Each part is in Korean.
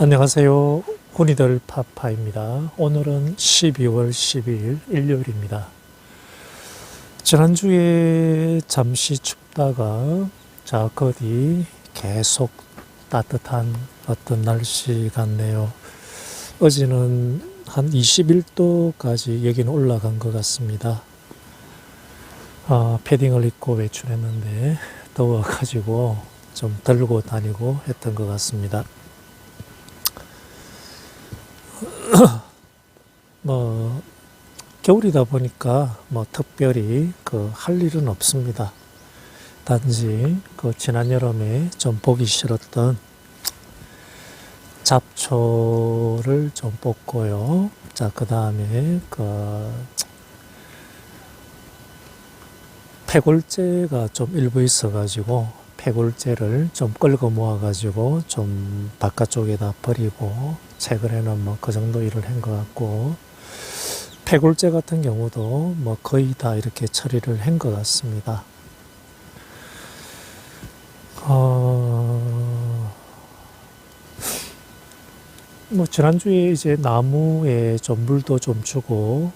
안녕하세요. 훈이들 파파입니다. 오늘은 12월 12일 일요일입니다. 지난주에 잠시 춥다가 거디 계속 따뜻한 어떤 날씨 같네요. 어제는 한 21도까지 여기는 올라간 것 같습니다. 패딩을 입고 외출했는데 더워가지고 좀 들고 다니고 했던 것 같습니다. 겨울이다 보니까 특별히 할 일은 없습니다. 단지 지난 여름에 좀 보기 싫었던 잡초를 좀 뽑고요. 그 다음에 폐골제가 좀 일부 있어가지고 폐골제를 좀 끌고 모아가지고 좀 바깥쪽에다 버리고 최근에는 그 정도 일을 한 것 같고, 폐골제 같은 경우도 거의 다 이렇게 처리를 한 것 같습니다. 지난주에 이제 나무에 좀 물도 좀 주고,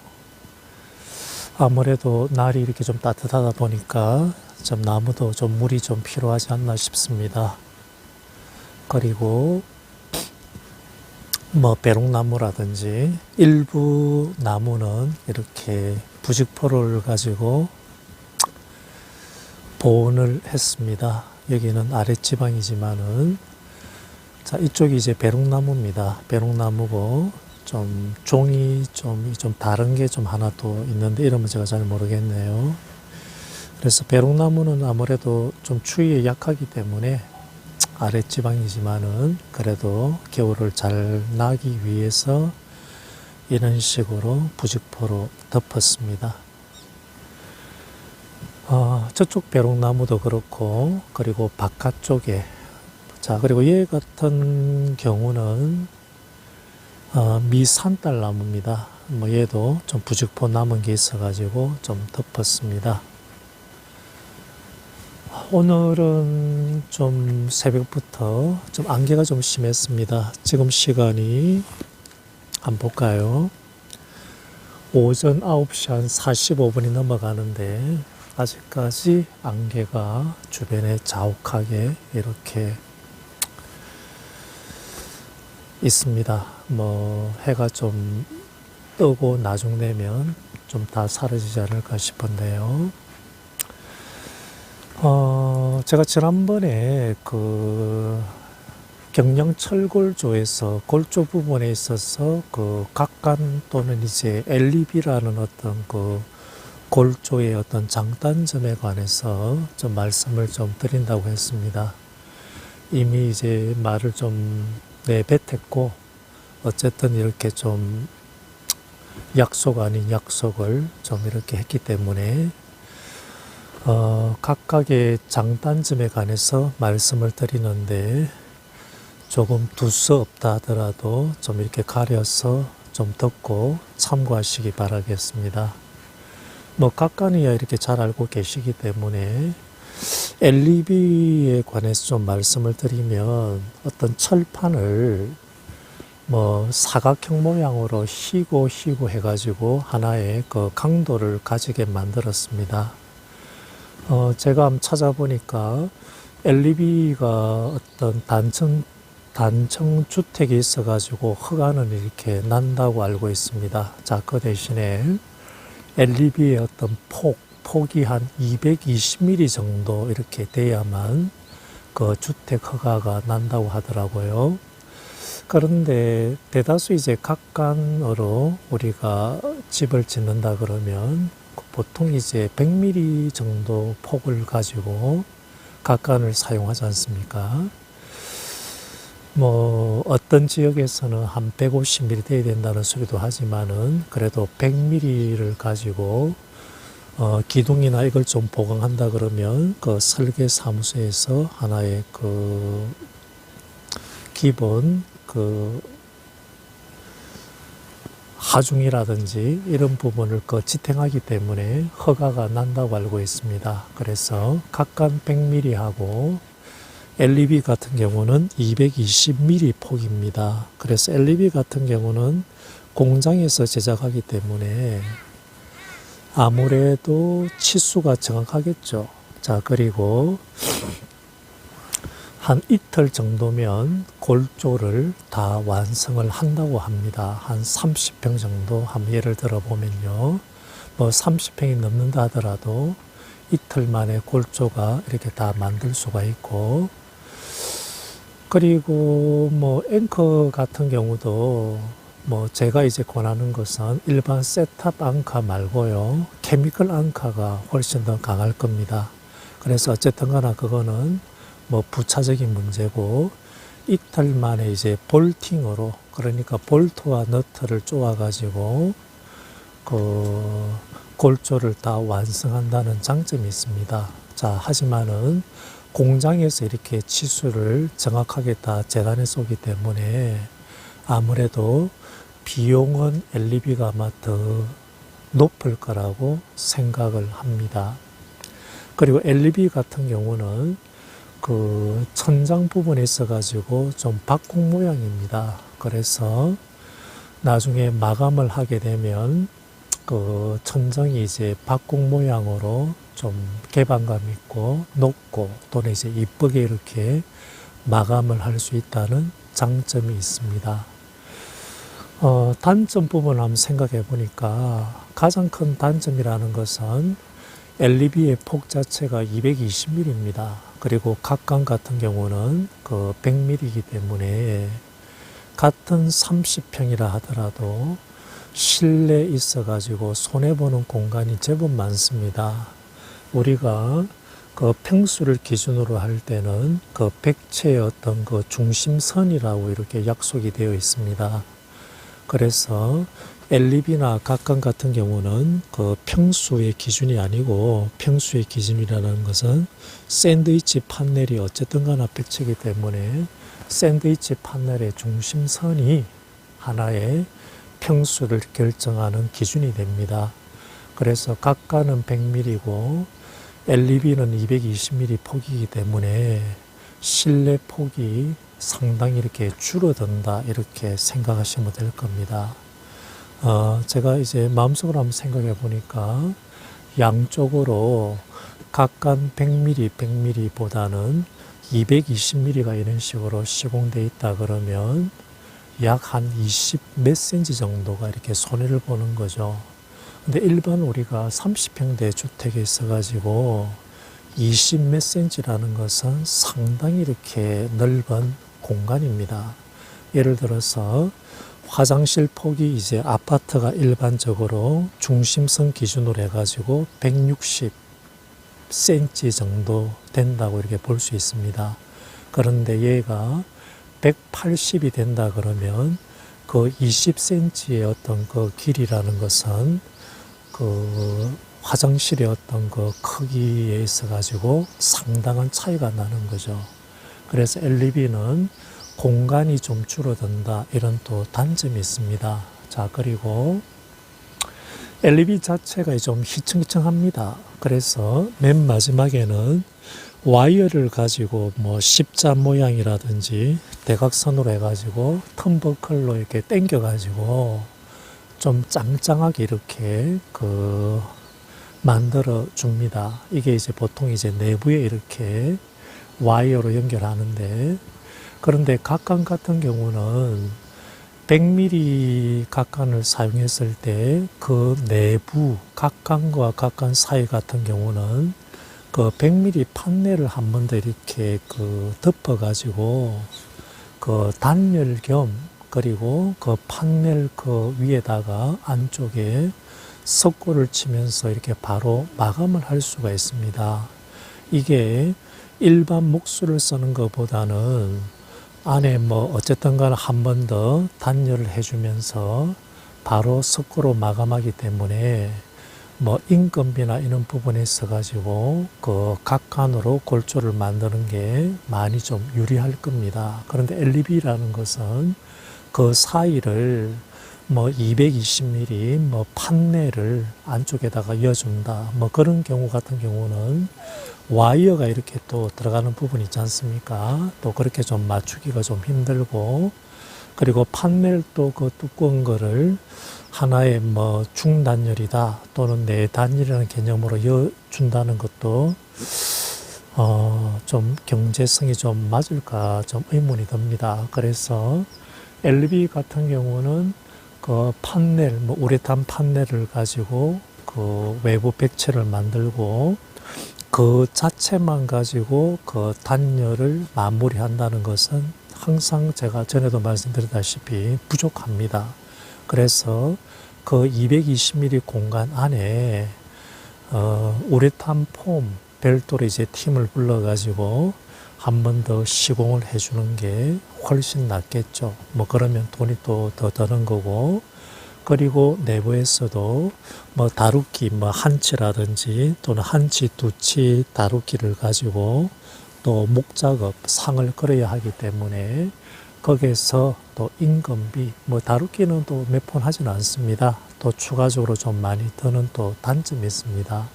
아무래도 날이 이렇게 좀 따뜻하다 보니까 좀 나무도 좀 물이 좀 필요하지 않나 싶습니다. 그리고 배롱나무라든지 일부 나무는 이렇게 부직포를 가지고 보온을 했습니다. 여기는 아랫지방이지만은, 이쪽이 이제 배롱나무입니다. 배롱나무고 좀 종이 좀 다른 게 좀 하나 또 있는데 이름은 제가 잘 모르겠네요. 그래서 배롱나무는 아무래도 좀 추위에 약하기 때문에 아랫지방이지만은 그래도 겨울을 잘 나기 위해서 이런 식으로 부직포로 덮었습니다. 저쪽 배롱나무도 그렇고, 그리고 바깥쪽에, 그리고 얘 같은 경우는 미산딸나무입니다. 얘도 좀 부직포 남은 게 있어가지고 좀 덮었습니다. 오늘은 좀 새벽부터 좀 안개가 좀 심했습니다. 지금 시간이 한번 볼까요? 오전 9시 한 45분이 넘어가는데 아직까지 안개가 주변에 자욱하게 이렇게 있습니다. 해가 좀 뜨고 나중 되면 좀 다 사라지지 않을까 싶은데요. 제가 지난번에 경량철골조에서 골조 부분에 있어서 각관 또는 이제 LEB라는 어떤 골조의 어떤 장단점에 관해서 좀 말씀을 좀 드린다고 했습니다. 이미 이제 말을 좀 내뱉었고, 어쨌든 이렇게 좀 약속 아닌 약속을 좀 이렇게 했기 때문에 각각의 장단점에 관해서 말씀을 드리는데 조금 두서없다 하더라도 좀 이렇게 가려서 좀 듣고 참고하시기 바라겠습니다. 각관이야 이렇게 잘 알고 계시기 때문에 LEB에 관해서 좀 말씀을 드리면, 어떤 철판을 사각형 모양으로 휘고 해가지고 하나의 강도를 가지게 만들었습니다. 제가 한번 찾아보니까 LEB가 어떤 단층 주택이 있어가지고 허가는 이렇게 난다고 알고 있습니다. 그 대신에 LEB의 어떤 폭이 한 220mm 정도 이렇게 돼야만 주택 허가가 난다고 하더라고요. 그런데 대다수 이제 각관으로 우리가 집을 짓는다 그러면 보통 이제 100mm 정도 폭을 가지고 각관을 사용하지 않습니까? 어떤 지역에서는 한 150mm 돼야 된다는 소리도 하지만은, 그래도 100mm를 가지고 기둥이나 이걸 좀 보강한다 그러면 설계 사무소에서 하나의 기본 하중이라든지 이런 부분을 지탱하기 때문에 허가가 난다고 알고 있습니다. 그래서 각각 100mm하고 LED 같은 경우는 220mm 폭입니다. 그래서 LED 같은 경우는 공장에서 제작하기 때문에 아무래도 치수가 정확하겠죠. 자, 그리고 한 이틀 정도면 골조를 다 완성을 한다고 합니다. 한 30평 정도, 한번 예를 들어 보면요. 뭐 30평이 넘는다 하더라도 이틀 만에 골조가 이렇게 다 만들 수가 있고, 그리고 뭐 앵커 같은 경우도 뭐 제가 이제 권하는 것은 일반 셋탑 앙카 말고요. 케미컬 앙카가 훨씬 더 강할 겁니다. 그래서 어쨌든 간에 그거는 뭐 부차적인 문제고, 이틀 만에 이제 볼팅으로, 그러니까 볼트와 너트를 쪼아 가지고 그 골조를 다 완성한다는 장점이 있습니다. 자, 하지만은 공장에서 이렇게 치수를 정확하게 다 재단해서 오기 때문에 아무래도 비용은 LEB가 아마 더 높을 거라고 생각을 합니다. 그리고 LED 같은 경우는 그 천장 부분에 있어가지고 좀 박공 모양입니다. 그래서 나중에 마감을 하게 되면 그 천정이 이제 박공 모양으로 좀 개방감 있고 높고 또는 이제 이쁘게 이렇게 마감을 할 수 있다는 장점이 있습니다. 단점 부분을 한번 생각해 보니까 가장 큰 단점이라는 것은 LEB의 폭 자체가 220mm입니다. 그리고 각광 같은 경우는 그 100mm이기 때문에 같은 30평이라 하더라도 실내에 있어가지고 손해보는 공간이 제법 많습니다. 우리가 그 평수를 기준으로 할 때는 그 백체의 어떤 그 중심선이라고 이렇게 약속이 되어 있습니다. 그래서 LEB나 각광 같은 경우는 그 평수의 기준이 아니고, 평수의 기준이라는 것은 샌드위치 판넬이 어쨌든 간에 백체이기 때문에 샌드위치 판넬의 중심선이 하나의 평수를 결정하는 기준이 됩니다. 그래서 각광은 100mm고 LEB는 220mm 폭이기 때문에 실내 폭이 상당히 이렇게 줄어든다, 이렇게 생각하시면 될 겁니다. 제가 이제 마음속으로 한번 생각해 보니까 양쪽으로 각각 100mm, 100mm보다는 220mm가 이런 식으로 시공되어 있다 그러면 약 한 20 몇 cm 정도가 이렇게 손해를 보는 거죠. 근데 일반 우리가 30평대 주택에 있어가지고 20 몇 cm라는 것은 상당히 이렇게 넓은 공간입니다. 예를 들어서 화장실 폭이 이제 아파트가 일반적으로 중심선 기준으로 해가지고 160cm 정도 된다고 이렇게 볼 수 있습니다. 그런데 얘가 180이 된다 그러면 그 20cm의 어떤 그 길이라는 것은 그 화장실의 어떤 그 크기에 있어가지고 상당한 차이가 나는 거죠. 그래서 LEB는 공간이 좀 줄어든다, 이런 또 단점이 있습니다. 자, 그리고 LED 자체가 좀 희청희청합니다. 그래서 맨 마지막에는 와이어를 가지고 뭐 십자 모양이라든지 대각선으로 해가지고 텀버클로 이렇게 당겨가지고 좀 짱짱하게 이렇게 그 만들어 줍니다. 이게 이제 보통 이제 내부에 이렇게 와이어로 연결하는데, 그런데 각광 같은 경우는 100mm 각광을 사용했을 때 그 내부 각광과 각광 사이 같은 경우는 그 100mm 판넬을 한 번 더 이렇게 그 덮어가지고 그 단열 겸, 그리고 그 판넬 그 위에다가 안쪽에 석고를 치면서 이렇게 바로 마감을 할 수가 있습니다. 이게 일반 목수를 쓰는 것보다는 안에 뭐 어쨌든 간에 한 번 더 단열을 해주면서 바로 석고로 마감하기 때문에 뭐 인건비나 이런 부분에 있어가지고 그 각관으로 골조를 만드는 게 많이 좀 유리할 겁니다. 그런데 LEB라는 것은 그 사이를 뭐 220mm 뭐 판넬을 안쪽에다가 이어준다, 뭐 그런 경우 같은 경우는 와이어가 이렇게 또 들어가는 부분이 있지 않습니까? 또 그렇게 좀 맞추기가 좀 힘들고, 그리고 판넬 또 그 두꺼운 거를 하나의 뭐 중단열이다 또는 내단열이라는 개념으로 준다는 것도 좀 경제성이 좀 맞을까 좀 의문이 듭니다. 그래서 LB 같은 경우는 그 판넬, 뭐 우레탄 판넬을 가지고 그 외부 백체를 만들고 그 자체만 가지고 그 단열을 마무리한다는 것은 항상 제가 전에도 말씀드렸다시피 부족합니다. 그래서 그 220mm 공간 안에 우레탄 폼 별도로 이제 팀을 불러가지고 한 번 더 시공을 해주는 게 훨씬 낫겠죠. 뭐 그러면 돈이 또 더 드는 거고, 그리고 내부에서도 뭐 다루기, 뭐 한치라든지 또는 한치, 두치 다루기를 가지고 또 목작업, 상을 그려야 하기 때문에 거기에서 또 임금비, 뭐 다루기는 또 몇 번 하지는 않습니다. 또 추가적으로 좀 많이 드는 또 단점이 있습니다.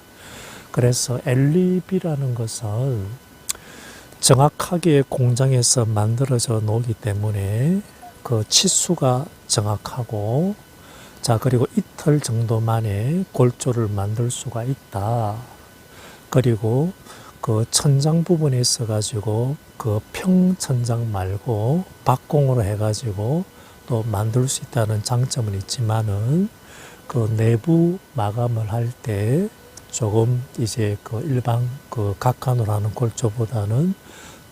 그래서 LEB라는 것은 정확하게 공장에서 만들어져 놓기 때문에 그 치수가 정확하고, 자, 그리고 이틀 정도 만에 골조를 만들 수가 있다. 그리고 그 천장 부분에 있어 가지고 그 평천장 말고 박공으로 해 가지고 또 만들 수 있다는 장점은 있지만은 그 내부 마감을 할 때 조금 이제 그 일반 그 각관으로 하는 골조보다는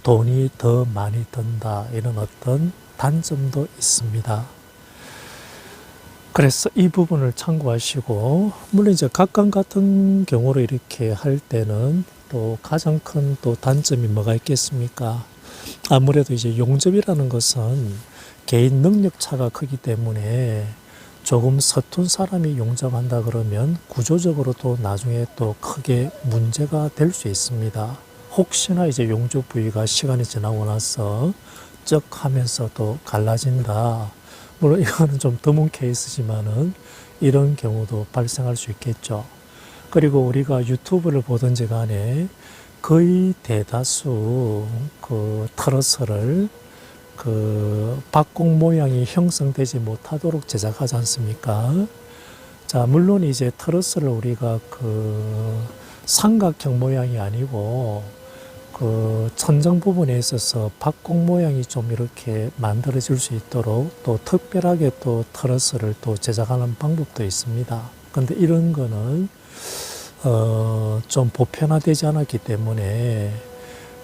돈이 더 많이 든다, 이런 어떤 단점도 있습니다. 그래서 이 부분을 참고하시고, 물론 이제 각관 같은 경우로 이렇게 할 때는 또 가장 큰 또 단점이 뭐가 있겠습니까? 아무래도 이제 용접이라는 것은 개인 능력 차가 크기 때문에 조금 서툰 사람이 용접한다 그러면 구조적으로도 나중에 또 크게 문제가 될 수 있습니다. 혹시나 이제 용접 부위가 시간이 지나고 나서 쩍 하면서 또 갈라진다. 물론 이거는 좀 드문 케이스지만은 이런 경우도 발생할 수 있겠죠. 그리고 우리가 유튜브를 보든지 간에 거의 대다수 그 트러스를 그 박공 모양이 형성되지 못하도록 제작하지 않습니까? 자, 물론 이제 트러스를 우리가 그 삼각형 모양이 아니고 그 천정 부분에 있어서 박공 모양이 좀 이렇게 만들어질 수 있도록 또 특별하게 또 트러스를 또 제작하는 방법도 있습니다. 근데 이런 거는 좀 보편화되지 않았기 때문에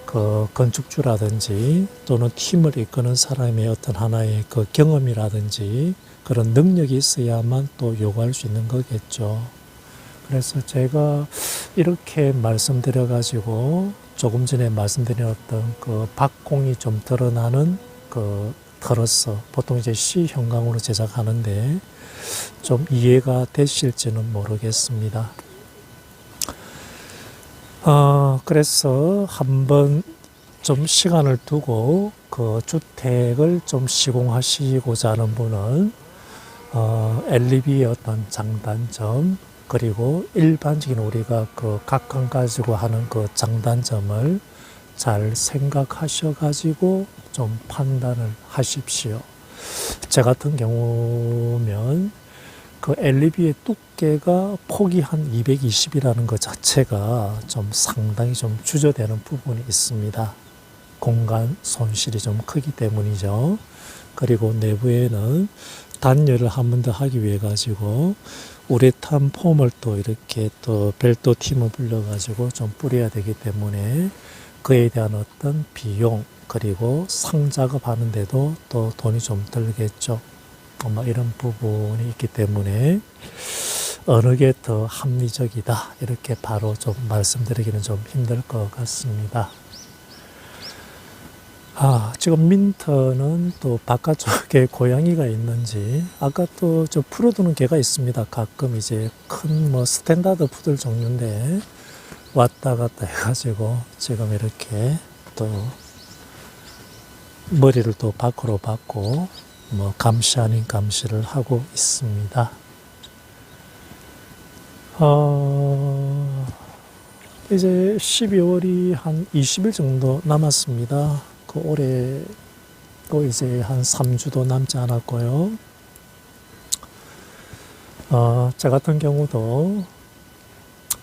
그 건축주라든지 또는 팀을 이끄는 사람의 어떤 하나의 그 경험이라든지 그런 능력이 있어야만 또 요구할 수 있는 거겠죠. 그래서 제가 이렇게 말씀드려 가지고 조금 전에 말씀드린 어떤 그 박공이 좀 드러나는 그 트러스, 보통 이제 C형광으로 제작하는데 좀 이해가 되실지는 모르겠습니다. 그래서 한번 좀 시간을 두고 그 주택을 좀 시공하시고자 하는 분은 LEB의 어떤 장단점, 그리고 일반적인 우리가 그 각관 가지고 하는 그 장단점을 잘 생각하셔 가지고 좀 판단을 하십시오. 제 같은 경우면 그 LEB의 두께가 폭이 한 220이라는 것 자체가 좀 상당히 좀 주저되는 부분이 있습니다. 공간 손실이 좀 크기 때문이죠. 그리고 내부에는 단열을 한 번 더 하기 위해 가지고 우레탄 폼을 또 이렇게 또 별도 팀을 불러 가지고 좀 뿌려야 되기 때문에 그에 대한 어떤 비용, 그리고 상 작업하는데도 또 돈이 좀 들겠죠. 이런 부분이 있기 때문에 어느 게 더 합리적이다, 이렇게 바로 좀 말씀드리기는 좀 힘들 것 같습니다. 지금 민터는 또 바깥쪽에 고양이가 있는지, 아까 또 저 풀어두는 개가 있습니다. 가끔 이제 큰 뭐 스탠다드 푸들 종류인데 왔다 갔다 해가지고 지금 이렇게 또 머리를 또 밖으로 받고 뭐 감시 아닌 감시를 하고 있습니다. 이제 12월이 한 20일 정도 남았습니다. 그 올해 또 이제 한 3주도 남지 않았고요. 저 같은 경우도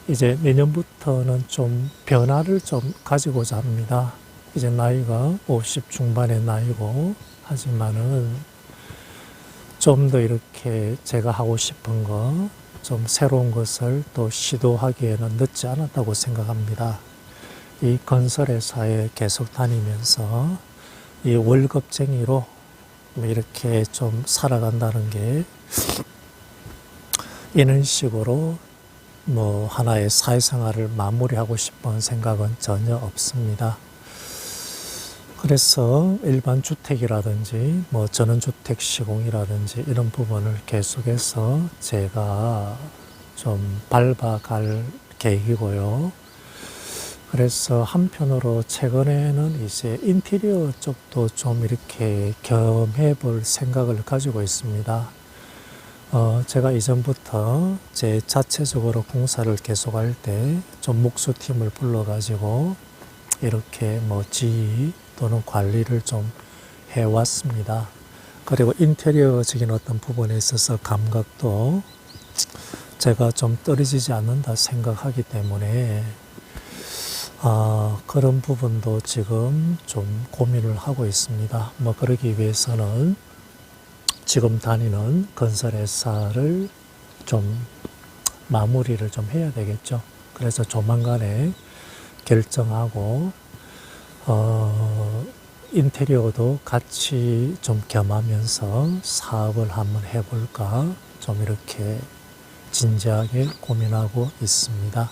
이제 내년부터는 좀 변화를 좀 가지고자 합니다. 이제 나이가 50 중반의 나이고, 하지만은 좀 더 이렇게 제가 하고 싶은 거, 좀 새로운 것을 또 시도하기에는 늦지 않았다고 생각합니다. 이 건설회사에 계속 다니면서 이 월급쟁이로 이렇게 좀 살아간다는 게 이런 식으로 뭐 하나의 사회생활을 마무리하고 싶은 생각은 전혀 없습니다. 그래서 일반 주택이라든지 뭐 전원주택 시공이라든지 이런 부분을 계속해서 제가 좀 밟아갈 계획이고요. 그래서 한편으로 최근에는 이제 인테리어 쪽도 좀 이렇게 겸해 볼 생각을 가지고 있습니다. 제가 이전부터 제 자체적으로 공사를 계속할 때 좀 목수팀을 불러가지고 이렇게 뭐 지휘 또는 관리를 좀 해왔습니다. 그리고 인테리어적인 어떤 부분에 있어서 감각도 제가 좀 떨어지지 않는다 생각하기 때문에 그런 부분도 지금 좀 고민을 하고 있습니다. 뭐 그러기 위해서는 지금 다니는 건설회사를 좀 마무리를 좀 해야 되겠죠. 그래서 조만간에 결정하고 인테리어도 같이 좀 겸하면서 사업을 한번 해볼까 좀 이렇게 진지하게 고민하고 있습니다.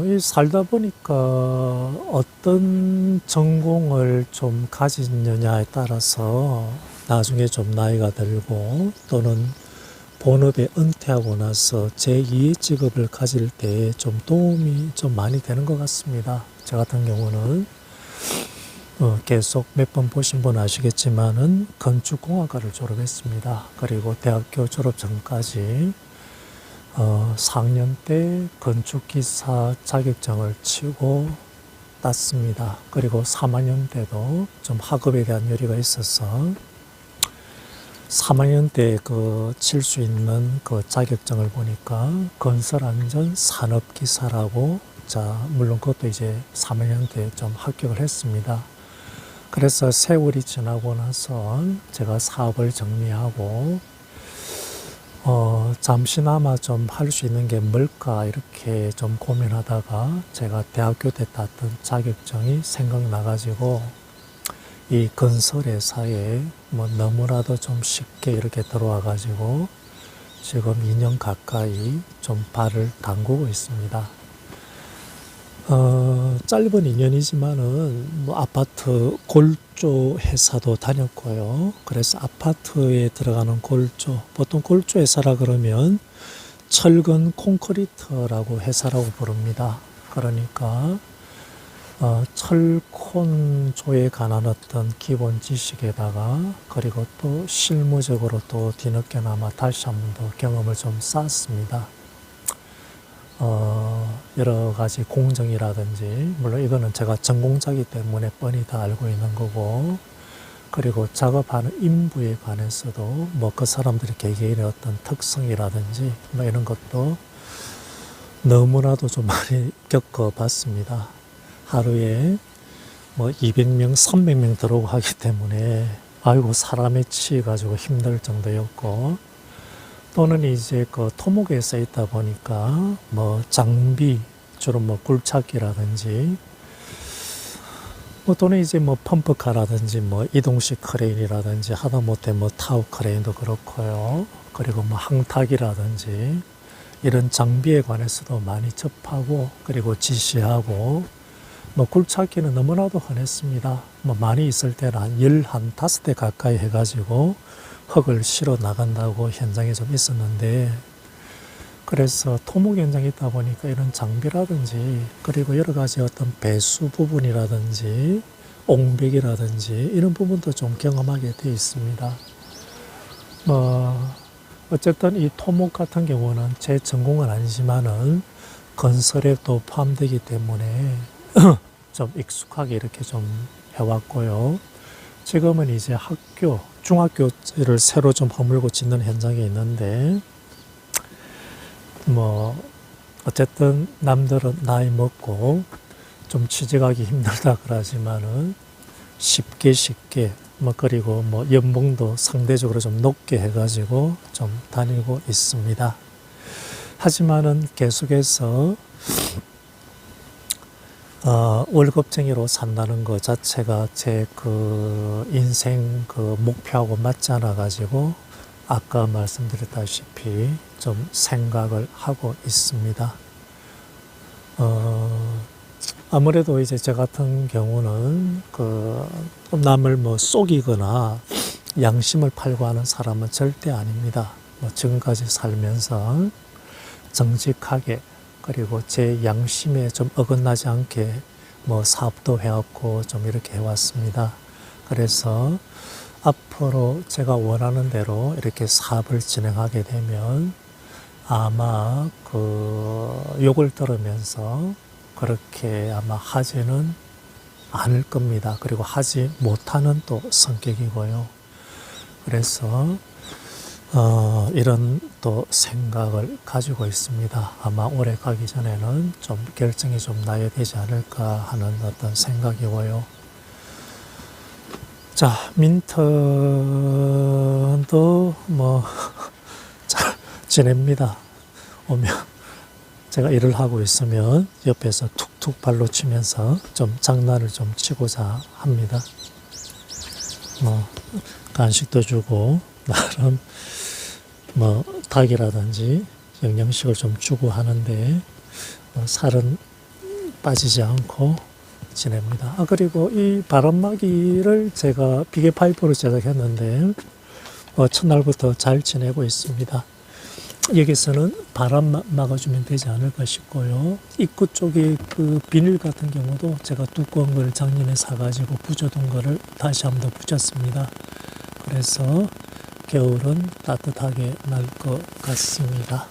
이 살다 보니까 어떤 전공을 좀 가지느냐에 따라서 나중에 좀 나이가 들고 또는 본업에 은퇴하고 나서 제2의 직업을 가질 때 좀 도움이 좀 많이 되는 것 같습니다. 저 같은 경우는 계속 몇 번 보신 분 아시겠지만은 건축공학과를 졸업했습니다. 그리고 대학교 졸업 전까지 4학년 때 건축기사 자격증을 치고 땄습니다. 그리고 3학년 때도 좀 학업에 대한 열의가 있어서 3학년 때 칠 수 있는 그 자격증을 보니까 건설안전 산업기사라고, 물론 그것도 이제 3학년 때 좀 합격을 했습니다. 그래서 세월이 지나고 나서 제가 사업을 정리하고 잠시나마 좀 할 수 있는 게 뭘까 이렇게 좀 고민하다가 제가 대학교 때 땄던 자격증이 생각나가지고 이 건설회사에 뭐 너무나도 좀 쉽게 이렇게 들어와가지고 지금 2년 가까이 좀 발을 담그고 있습니다. 짧은 인연이지만은 뭐 아파트 골조 회사도 다녔고요. 그래서 아파트에 들어가는 골조, 보통 골조 회사라 그러면 철근 콘크리트라고 회사라고 부릅니다. 그러니까 철콘조에 관한 어떤 기본 지식에다가 그리고 또 실무적으로 또 뒤늦게나마 다시 한 번 더 경험을 좀 쌓았습니다. 여러 가지 공정이라든지, 물론 이거는 제가 전공자이기 때문에 뻔히 다 알고 있는 거고, 그리고 작업하는 인부에 관해서도 뭐 그 사람들의 개개인의 어떤 특성이라든지 뭐 이런 것도 너무나도 좀 많이 겪어봤습니다. 하루에 뭐 200명, 300명 들어오고 하기 때문에 아이고 사람에 치여가지고 힘들 정도였고, 또는 이제 그 토목에 써 있다 보니까 뭐 장비, 주로 뭐 굴착기라든지 뭐 또는 이제 뭐 펌프카라든지 뭐 이동식 크레인이라든지 하다못해 뭐 타워 크레인도 그렇고요. 그리고 뭐 항탁이라든지 이런 장비에 관해서도 많이 접하고 그리고 지시하고, 뭐 굴착기는 너무나도 흔했습니다. 뭐 많이 있을 때는 한 15대 가까이 해가지고 흙을 실어 나간다고 현장에 좀 있었는데, 그래서 토목 현장에 있다 보니까 이런 장비라든지 그리고 여러 가지 어떤 배수 부분이라든지 옹백이라든지 이런 부분도 좀 경험하게 되어 있습니다. 뭐 어쨌든 이 토목 같은 경우는 제 전공은 아니지만은 건설에 또 포함되기 때문에 좀 익숙하게 이렇게 좀 해왔고요. 지금은 이제 중학교를 새로 좀 허물고 짓는 현장에 있는데, 뭐, 어쨌든 남들은 나이 먹고 좀 취직하기 힘들다 그러지만은 쉽게 뭐 그리고 뭐 연봉도 상대적으로 좀 높게 해가지고 좀 다니고 있습니다. 하지만은 계속해서 월급쟁이로 산다는 것 자체가 제 그 인생 그 목표하고 맞지 않아 가지고 아까 말씀드렸다시피 좀 생각을 하고 있습니다. 아무래도 이제 저 같은 경우는 그 남을 뭐 속이거나 양심을 팔고 하는 사람은 절대 아닙니다. 뭐 지금까지 살면서 정직하게 그리고 제 양심에 좀 어긋나지 않게 뭐 사업도 해왔고 좀 이렇게 해왔습니다. 그래서 앞으로 제가 원하는 대로 이렇게 사업을 진행하게 되면 아마 그 욕을 들으면서 그렇게 아마 하지는 않을 겁니다. 그리고 하지 못하는 또 성격이고요. 그래서 이런 또 생각을 가지고 있습니다. 아마 올해 가기 전에는 좀 결정이 좀 나야 되지 않을까 하는 어떤 생각이고요. 자, 민턴도 뭐 잘 지냅니다. 오면 제가 일을 하고 있으면 옆에서 툭툭 발로 치면서 좀 장난을 좀 치고자 합니다. 뭐 간식도 주고 나름 뭐 닭이라든지 영양식을 좀 주고 하는데 살은 빠지지 않고 지냅니다. 그리고 이 바람막이를 제가 비계 파이프로 제작했는데 첫날부터 잘 지내고 있습니다. 여기서는 바람 막아주면 되지 않을까 싶고요. 입구 쪽에 그 비닐 같은 경우도 제가 두꺼운 걸 작년에 사가지고 붙여둔 거를 다시 한번 더 붙였습니다. 그래서 겨울은 따뜻하게 날 것 같습니다.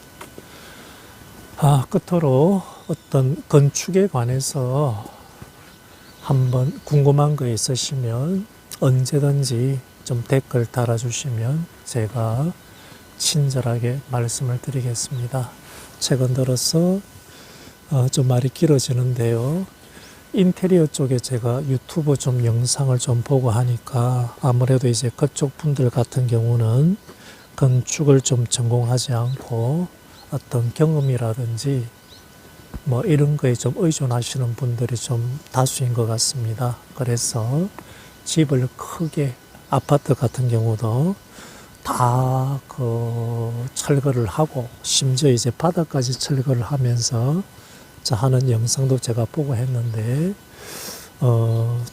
끝으로 어떤 건축에 관해서 한번 궁금한 거 있으시면 언제든지 좀 댓글 달아주시면 제가 친절하게 말씀을 드리겠습니다. 최근 들어서 좀 말이 길어지는데요. 인테리어 쪽에 제가 유튜브 좀 영상을 좀 보고 하니까 아무래도 이제 그쪽 분들 같은 경우는 건축을 좀 전공하지 않고 어떤 경험이라든지 뭐 이런 거에 좀 의존하시는 분들이 좀 다수인 것 같습니다. 그래서 집을 크게 아파트 같은 경우도 다 그 철거를 하고 심지어 이제 바닥까지 철거를 하면서 하는 영상도 제가 보고 했는데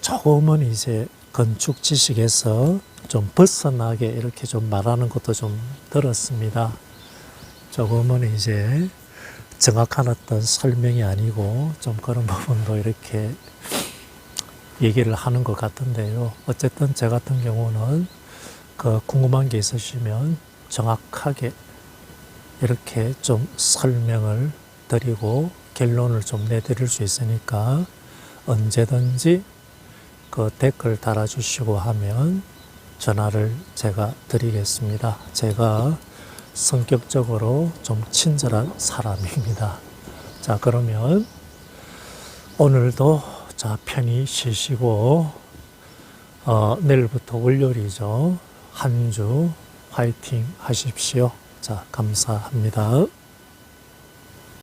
조금은 이제 건축 지식에서 좀 벗어나게 이렇게 좀 말하는 것도 좀 들었습니다. 조금은 이제 정확한 어떤 설명이 아니고 좀 그런 부분도 이렇게 얘기를 하는 것 같은데요. 어쨌든 저 같은 경우는 그 궁금한 게 있으시면 정확하게 이렇게 좀 설명을 드리고 결론을 좀 내드릴 수 있으니까 언제든지 그 댓글 달아주시고 하면 전화를 제가 드리겠습니다. 제가 성격적으로 좀 친절한 사람입니다. 자, 그러면 오늘도 편히 쉬시고 내일부터 월요일이죠. 한 주 화이팅 하십시오. 자, 감사합니다.